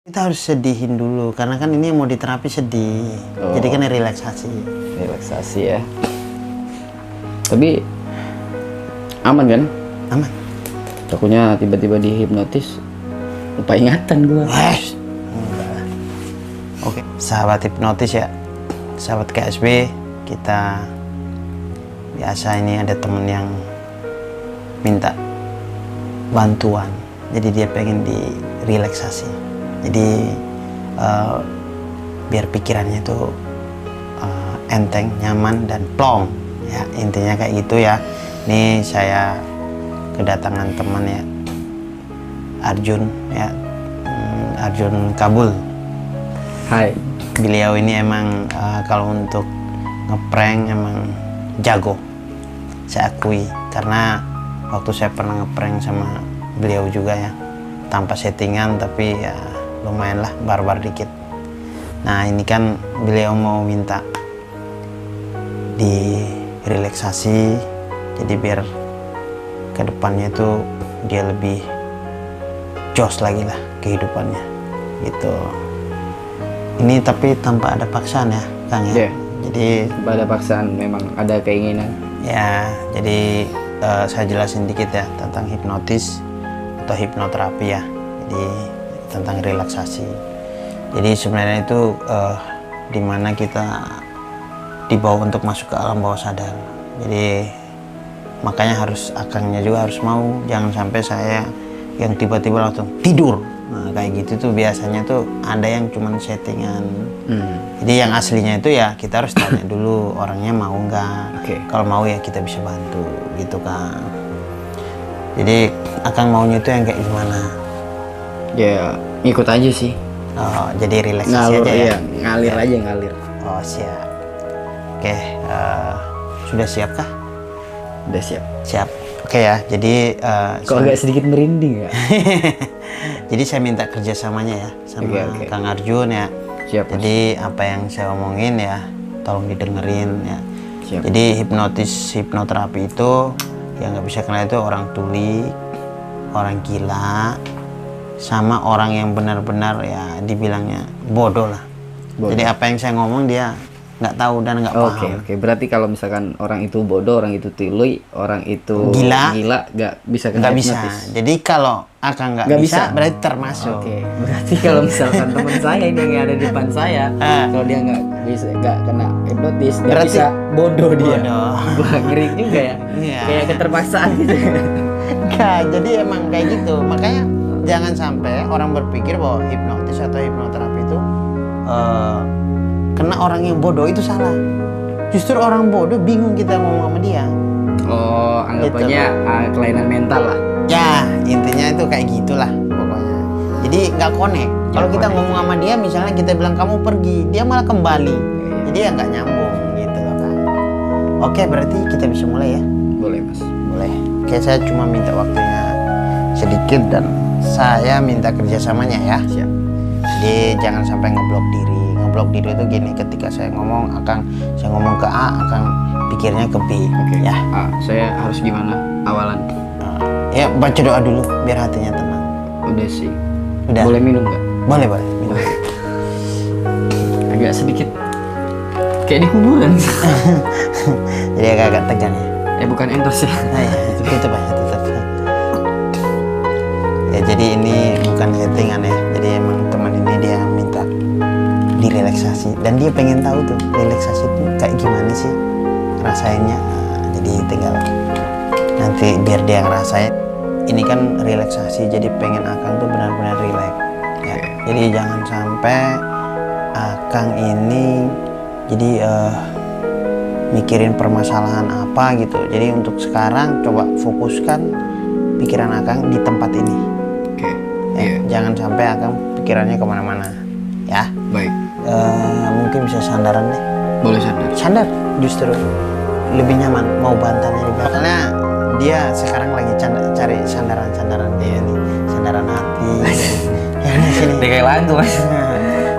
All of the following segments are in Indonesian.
Kita harus sedihin dulu karena kan ini mau diterapi sedih. Jadi kan relaksasi. Relaksasi ya. Tapi aman kan? Aman. Takutnya tiba-tiba dihipnotis lupa ingatan gua. Enggak lah. Oke, sahabat hipnotis ya. Sahabat KSB, kita biasa ini ada temen yang minta bantuan. Jadi dia pengen direlaksasi. Jadi biar pikirannya itu enteng, nyaman dan plong. Ya, intinya kayak gitu ya. Ini saya kedatangan teman ya, Arjun ya, Arjun Kabul. Hai. Beliau ini emang kalau untuk ngeprank emang jago, saya akui, karena waktu saya pernah ngeprank sama beliau juga ya, tanpa settingan tapi ya lumayan lah, barbar dikit. Nah ini kan beliau mau minta direlaksasi, jadi biar kedepannya itu dia lebih jos lagi lah kehidupannya gitu. Ini tapi tanpa ada paksaan ya Kang ya. Yeah. Jadi Tanpa ada paksaan, memang ada keinginan. ya, jadi saya jelasin dikit ya tentang hipnotis atau hipnoterapi ya. Jadi tentang relaksasi. Jadi sebenarnya itu dimana kita dibawa untuk masuk ke alam bawah sadar. Jadi makanya harus akangnya juga harus mau, jangan sampai saya yang tiba-tiba langsung tidur. Nah kayak gitu tuh biasanya tuh ada yang cuman settingan. Jadi yang aslinya itu ya kita harus tanya dulu orangnya mau nggak. Kalau mau ya kita bisa bantu gitu kan. Jadi akang maunya itu yang kayak gimana? Ya ngikut aja sih. Oh, jadi relaksasi Ngalur aja ya, ya? ngalir aja ngalir. Oh siap. Oke, sudah siap kah? Udah siap. Siap. Oke ya, jadi Kok agak sedikit merinding ya? jadi saya minta kerjasamanya ya sama Oke. Kang Arjun ya. Siap, Mas. Jadi apa yang saya omongin ya, tolong didengerin ya. Siap. Jadi hipnoterapi itu yang nggak bisa kenal itu orang tuli, orang gila, sama orang yang benar-benar ya dibilangnya bodoh lah. Bodoh. Jadi apa yang saya ngomong dia nggak tahu dan nggak paham. Oke. Berarti kalau misalkan orang itu bodoh, orang itu tuli, orang itu Gila, nggak bisa kena nggak bisa. hipnotis. Jadi kalau akang nggak Nggak bisa, bisa. berarti termasuk. Oke, berarti kalau misalkan teman saya ini yang ada di depan saya, kalau dia nggak kena hipnotis, nggak Berarti bisa bodoh dia. bodoh. Wah, ngeri juga ya. Iya. Kayak keterpaksaan gitu. Enggak, jadi emang kayak gitu. Makanya jangan sampai orang berpikir bahwa hipnotis atau hipnoterapi itu kena orang yang bodoh, itu salah. Justru orang bodoh bingung kita ngomong sama dia. Oh, anggapannya kelainan mental lah. Ya, intinya itu kayak gitulah pokoknya. Jadi nggak connect. Kalau kita ngomong sama dia, misalnya kita bilang kamu pergi, dia malah kembali. Jadi ya nggak nyambung gitu loh kan. Oke, berarti kita bisa mulai ya. Boleh, Mas. Boleh. Oke, saya cuma minta waktunya sedikit dan saya minta kerjasamanya ya. Siap. Jadi jangan sampai ngeblok diri. Ngeblok diri itu gini, ketika saya ngomong saya ngomong ke A, akang pikirnya ke B. Oke. Ya. Saya harus gimana awalan? Ya baca doa dulu biar hatinya tenang. Udah sih. Udah. Boleh minum nggak? Boleh minum. Agak sedikit kayak di kuburan. Jadi agak tegang ya. Bukan endorse ya. Nah, ya, tutup aja, tutup. Ya jadi ini bukan settingan ya. Jadi emang teman ini dia minta direlaksasi dan dia pengen tahu tuh relaksasi itu kayak gimana sih rasainnya. Nah, jadi tinggal nanti biar dia ngerasain. Ini kan relaksasi, jadi pengen akang tuh benar-benar rileks. Ya. Jadi jangan sampai akang ini jadi mikirin permasalahan apa gitu. Jadi untuk sekarang coba fokuskan pikiran akang di tempat ini. Oke. Ya, jangan sampai akang pikirannya kemana-mana. Ya. Baik. Mungkin bisa sandaran deh. Boleh sadar. Sandar justru lebih nyaman. Mau bantannya di belakang. Karena dia sekarang lagi cari sandaran dia nih, sandaran hati. Ya di sini. Dia kayak lagu, Mas.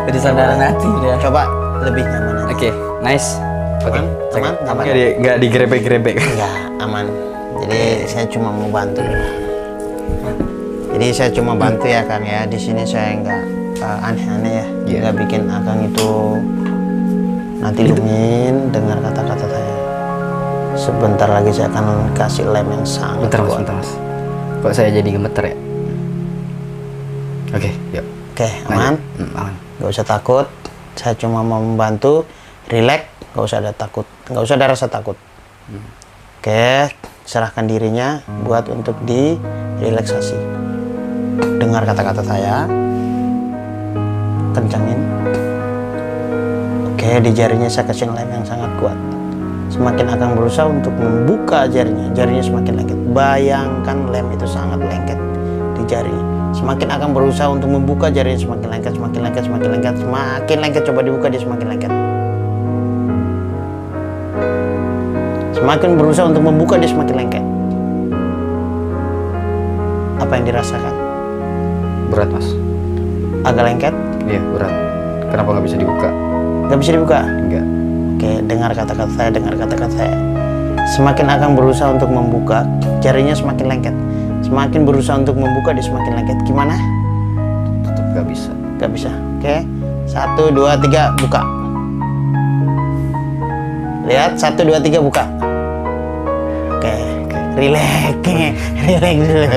Jadi sandaran hati dia. Coba lebih nyaman. Oke, nice. Oke, Aman? Aman? Nggak digerebek-gerebek. Enggak, aman. Jadi saya cuma mau bantu. Jadi saya cuma bantu ya Kang ya. Di sini saya nggak aneh-aneh ya. Iya. Nggak bikin Akang itu nanti lungin dengar kata-kata saya. Sebentar lagi saya akan kasih lem yang sangat Bentar mas, kuat. bentar mas. Kok saya jadi gemeter ya? Oke, yuk. Oke, aman? Aman. Gak usah takut. Saya cuma mau membantu. Relax, gak usah ada takut, gak usah ada rasa takut. Oke, serahkan dirinya buat untuk direlaksasi. Dengar kata-kata saya, kencangin. Oke, di jarinya saya kasih lem yang sangat kuat. Semakin akan berusaha untuk membuka jarinya semakin lengket. Bayangkan lem itu sangat lengket di jari. Semakin akan berusaha untuk membuka jarinya semakin lengket, semakin lengket, semakin lengket, semakin lengket. Coba dibuka, dia semakin lengket. Semakin berusaha untuk membuka, dia semakin lengket. Apa yang dirasakan? Berat mas. Agak lengket? Iya berat. Kenapa nggak bisa dibuka? Gak bisa dibuka? Enggak. Oke, dengar kata-kata saya, dengar kata-kata saya. Semakin akan berusaha untuk membuka, jarinya semakin lengket. Semakin berusaha untuk membuka, dia semakin lengket. Gimana? Tetap nggak bisa. Gak bisa. Oke, 1, 2, 3, buka. Lihat, 1, 2, 3, buka. Oke, relax, relax dulu.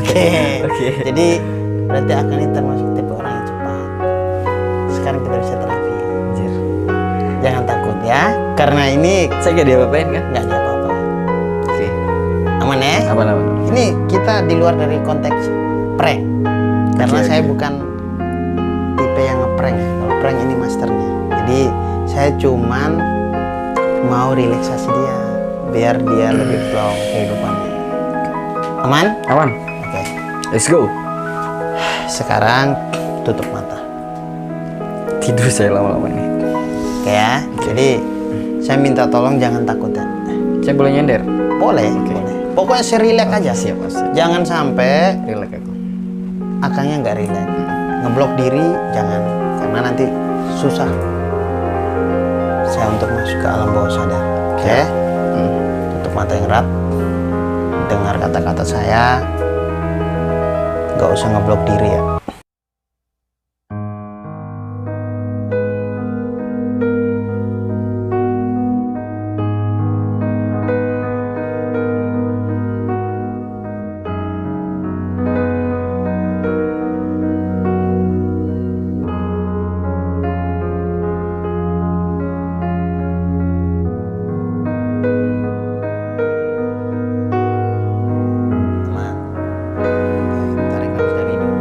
Oke. Jadi berarti akan ini termasuk tipe orang yang cepat. Sekarang kita bisa terapi. Anjir. Jangan takut ya, karena ini Saya nggak diapa-apain kan? nggak ada apa-apa. Oke. Aman ya? Aman. Ini kita di luar dari konteks prank, karena Oke. saya bukan tipe yang ngeprank. Kalau prank ini masternya. Jadi saya cuman mau relaksasi dia, biar dia lebih flow kehidupannya. Aman? Aman. Oke. Let's go. Sekarang tutup mata. Tidur saya lama-lama nih. Oke ya. Jadi saya minta tolong jangan takut ya. Saya boleh nyender? Boleh, boleh. Pokoknya serilek aja. Siap mas. Siap. Jangan sampai Relax aku. akangnya nggak relax. Ngeblok diri jangan, karena nanti susah saya untuk masuk ke alam bawah sadar. Oke. Tutup mata yang erat, dengar kata-kata saya, nggak usah ngeblok diri ya. Aman. Oke, tarik nafas dari hidung.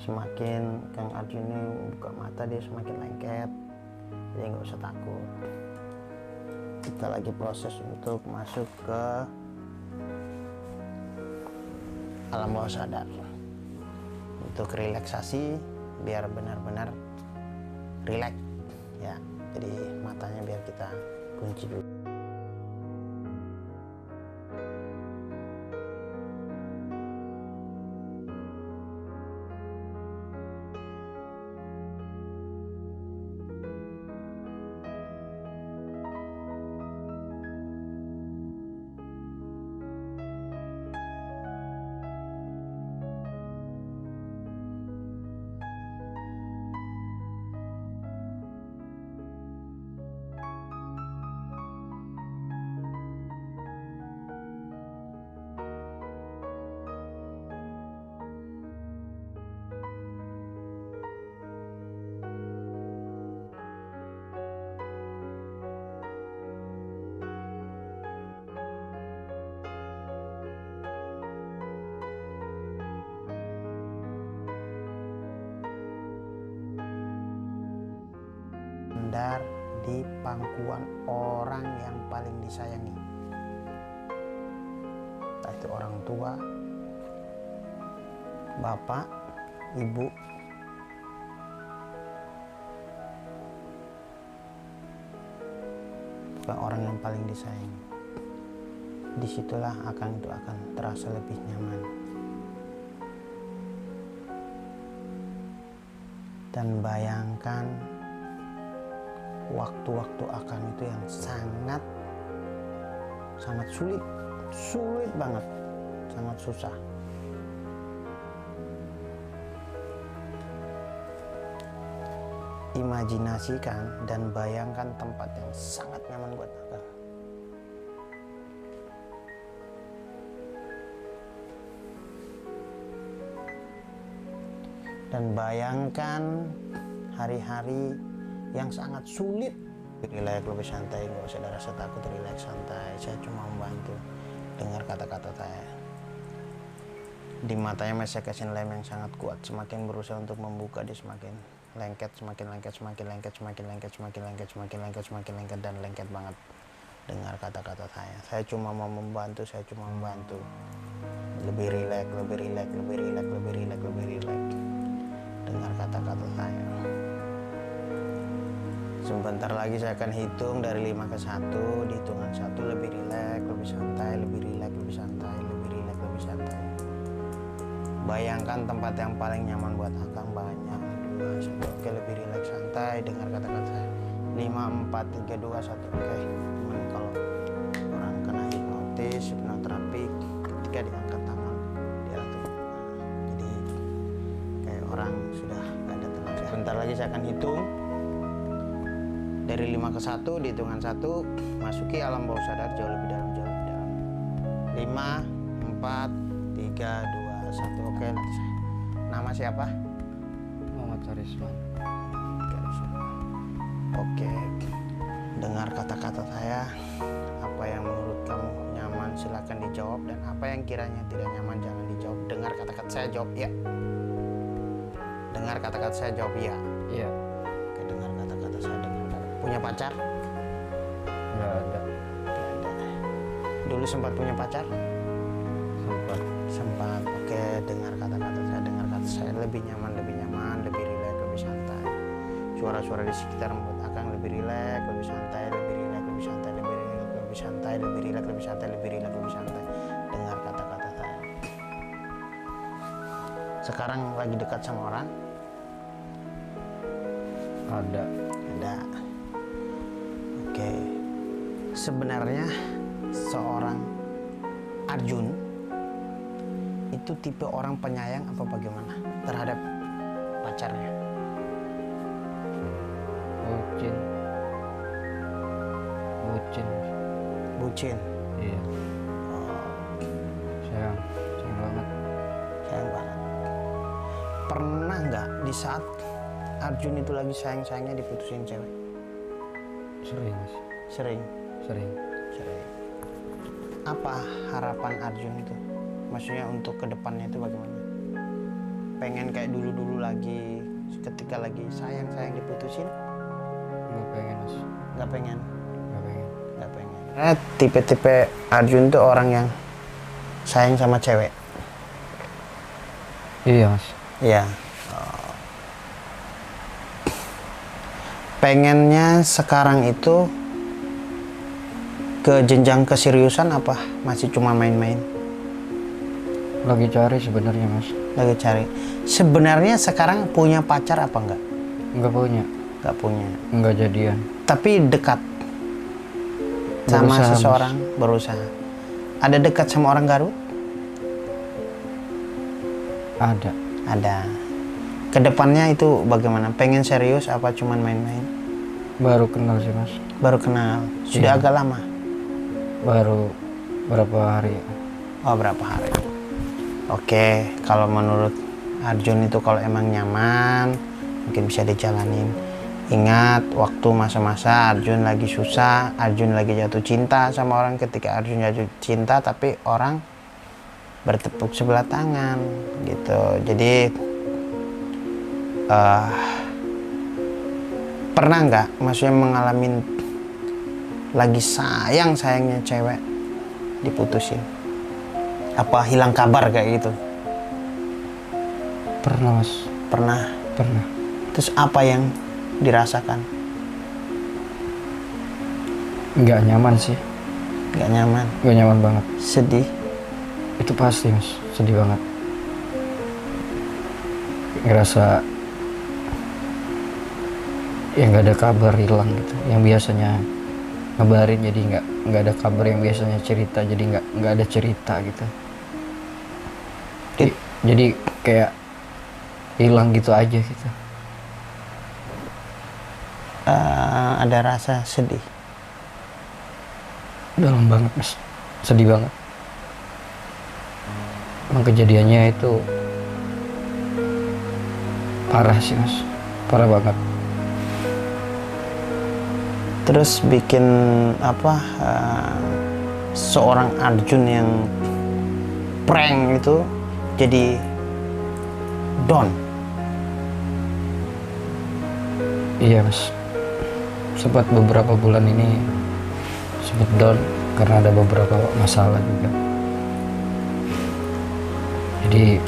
Semakin Kang Arjun ini buka mata, dia semakin lengket. Jadi nggak usah takut. Kita lagi proses untuk masuk ke alam bawah sadar untuk relaksasi, biar benar-benar rileks ya. Jadi matanya biar kita kunci dulu. Di pangkuan orang yang paling disayangi, entah itu orang tua, bapak, ibu, bukan orang yang paling disayangi. Disitulah itu akan terasa lebih nyaman. Dan bayangkan waktu-waktu akan itu yang sangat sulit banget, sangat susah. Imajinasikan dan bayangkan tempat yang sangat nyaman buat akang. Dan bayangkan hari-hari yang sangat sulit. Relax, lebih santai, nggak usah ada rasa takut, relax, santai. Saya cuma membantu. Dengar kata-kata saya. Di matanya masih kasih lem yang sangat kuat. Semakin berusaha untuk membuka, dia semakin lengket, semakin lengket, semakin lengket, semakin lengket, semakin lengket, semakin lengket, semakin lengket, dan lengket banget. Dengar kata-kata saya. Saya cuma mau membantu, saya cuma membantu. Lebih relax, lebih relax, lebih relax, lebih relax, lebih relax. Dengar kata-kata saya. Sebentar lagi saya akan hitung dari 5 ke 1. Di hitungan 1 lebih rileks, lebih santai, lebih rileks, lebih santai, lebih rileks, lebih santai. Bayangkan tempat yang paling nyaman buat akang banyak. 2, 1, oke, lebih rileks, santai. Dengar kata-kata saya. 5, 4, 3, 2, 1, oke. Cuman kalau orang kena hipnotis, hipnoterapi, ketika diangkat tangan, dia langsung jadi kayak orang sudah gak ada tenaga. Sebentar lagi saya akan hitung. Dari 5 ke 1, di hitungan 1, masuki alam bawah sadar jauh lebih dalam, jauh lebih dalam. 5, 4, 3, 2, 1. Oke, nama siapa? Muhammad Karisman. Oke, dengar kata-kata saya. Apa yang menurut kamu nyaman silakan dijawab, dan apa yang kiranya tidak nyaman jangan dijawab. Dengar kata-kata saya, jawab ya. Dengar kata-kata saya, jawab ya. Iya. Oke, dengar kata-kata saya, dengar kata. Punya pacar? Nggak ada. Dulu sempat punya pacar? Sempat. Oke, dengar kata-kata saya, dengar kata saya. Lebih nyaman, lebih rileks, lebih santai. Suara-suara di sekitar membuat akang lebih rileks, lebih santai, lebih rileks, lebih santai, lebih rileks, lebih santai, lebih rileks, lebih santai, lebih rileks, lebih santai. Dengar kata-kata saya. Sekarang lagi dekat sama orang? Ada. Oke. Sebenarnya seorang Arjun itu tipe orang penyayang apa bagaimana terhadap pacarnya? Bucin. Iya. Sayang banget. Pernah nggak di saat Arjun itu lagi sayang-sayangnya diputusin cewek? Sering. Apa harapan Arjun itu? Maksudnya untuk kedepannya itu bagaimana? pengen kayak dulu-dulu lagi ketika lagi sayang diputusin? Nggak pengen mas. Nggak pengen. Nggak pengen. Tipe-tipe Arjun tuh orang yang sayang sama cewek. Iya mas. Iya. Pengennya sekarang itu ke jenjang keseriusan apa masih cuma main-main? Lagi cari sebenarnya mas. Lagi cari. Sebenarnya sekarang punya pacar apa enggak? Nggak punya. Nggak punya. Nggak jadian. Tapi dekat sama Berusaha, seseorang, berusaha. Ada dekat sama orang Garut? Ada. Ada. Kedepannya itu bagaimana? Pengen serius apa cuman main-main? Baru kenal sih mas. Baru kenal. Sudah Iya. agak lama? Baru berapa hari. Oh, berapa hari? Oke, kalau menurut Arjun itu kalau emang nyaman, mungkin bisa dijalanin. Ingat, waktu masa-masa Arjun lagi susah, Arjun lagi jatuh cinta sama orang. Ketika Arjun jatuh cinta, tapi orang bertepuk sebelah tangan, gitu. Jadi, pernah nggak, maksudnya mengalami lagi sayangnya cewek diputusin? Apa hilang kabar kayak gitu? Pernah mas. Pernah. Terus apa yang dirasakan? Nggak nyaman sih. Nggak nyaman. Nggak nyaman banget. Sedih. Itu pasti mas. Sedih banget. Ngerasa ya nggak ada kabar, hilang gitu. Yang biasanya ngabarin jadi nggak ada kabar, yang biasanya cerita jadi nggak ada cerita gitu. Jadi kayak hilang gitu aja gitu. Ada rasa sedih. Dalam banget mas. Sedih banget. Emang kejadiannya itu parah sih mas. Parah banget. Terus bikin apa? Seorang Arjun yang prank itu jadi down. Iya mas. Sempat beberapa bulan ini sempat down karena ada beberapa masalah juga. Jadi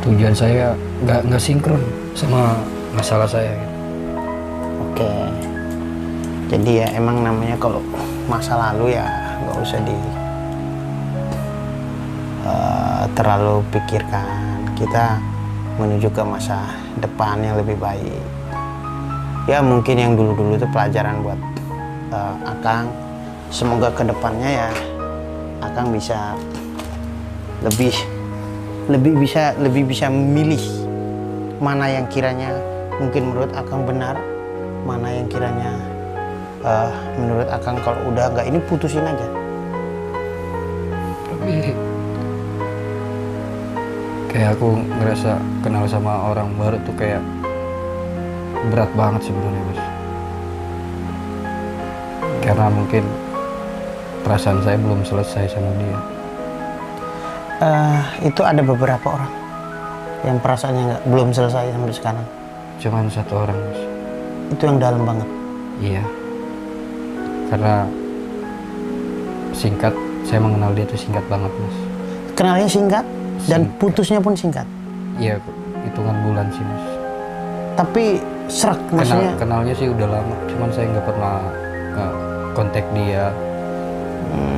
tujuan saya nggak sinkron sama masalah saya gitu. Oke. Jadi ya emang namanya kalau masa lalu ya nggak usah terlalu pikirkan. Kita menuju ke masa depan yang lebih baik. Ya mungkin yang dulu-dulu itu pelajaran buat Akang. Semoga kedepannya ya Akang bisa lebih bisa memilih mana yang kiranya mungkin menurut Akang benar, mana yang kiranya menurut Akang kalau udah nggak ini putusin aja. Tapi kayak aku ngerasa kenal sama orang baru tuh kayak berat banget sebenarnya mas. Karena mungkin perasaan saya belum selesai sama dia. Itu ada beberapa orang yang perasaannya belum selesai sampai sekarang. Cuman satu orang mas. Itu yang dalam banget. Iya. Karena singkat, saya mengenal dia tuh singkat banget mas. Kenalnya singkat dan putusnya pun singkat. Iya, hitungan bulan sih mas. Tapi serak maksudnya. Kenalnya sih udah lama, cuman saya nggak pernah kontak dia.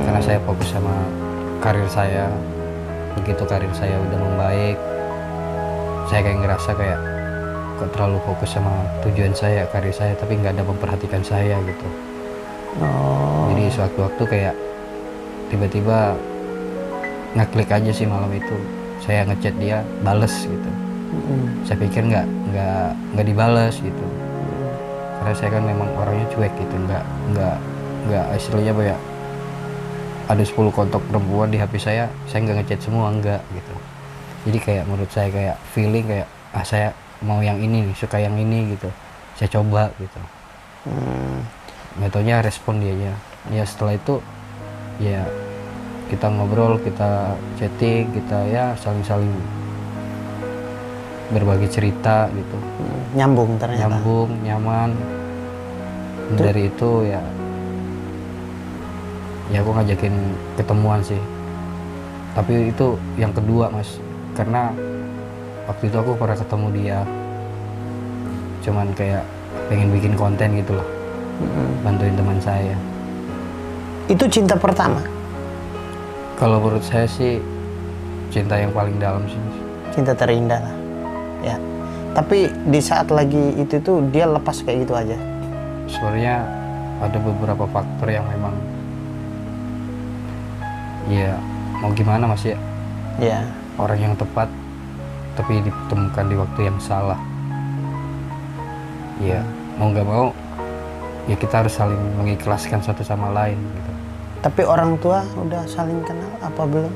Karena saya fokus sama karir saya. Begitu karir saya udah membaik, saya kayak ngerasa kayak kok terlalu fokus sama tujuan saya, karir saya, tapi nggak ada memperhatikan saya gitu. Jadi sewaktu-waktu kayak tiba-tiba ngeklik aja sih malam itu. Saya ngechat dia, bales gitu. Saya pikir nggak dibales gitu. Karena saya kan memang orangnya cuek gitu, nggak istilahnya apa ya, ada 10 kontak perempuan di HP saya nggak ngechat semua, enggak gitu. Jadi kayak menurut saya kayak feeling kayak saya mau yang ini nih, suka yang ini gitu, saya coba gitu. Metodenya respon dianya. Ya setelah itu ya kita ngobrol, kita chatting, kita ya saling berbagi cerita gitu, Nyambung ternyata. nyambung, nyaman. Dari itu ya aku ngajakin ketemuan sih, tapi itu yang kedua Mas, karena waktu itu aku pernah ketemu dia, cuman kayak pengen bikin konten gitu loh, bantuin teman saya. Itu cinta pertama? Kalau menurut saya sih cinta yang paling dalam sih Mas. Cinta terindah lah ya. Tapi di saat lagi itu tuh dia lepas kayak gitu aja? Sebenarnya ada beberapa faktor yang memang ya mau gimana Mas ya, Ya. orang yang tepat tapi ditemukan di waktu yang salah. Ya mau nggak mau ya kita harus saling mengikhlaskan satu sama lain gitu. Tapi orang tua udah saling kenal apa belum?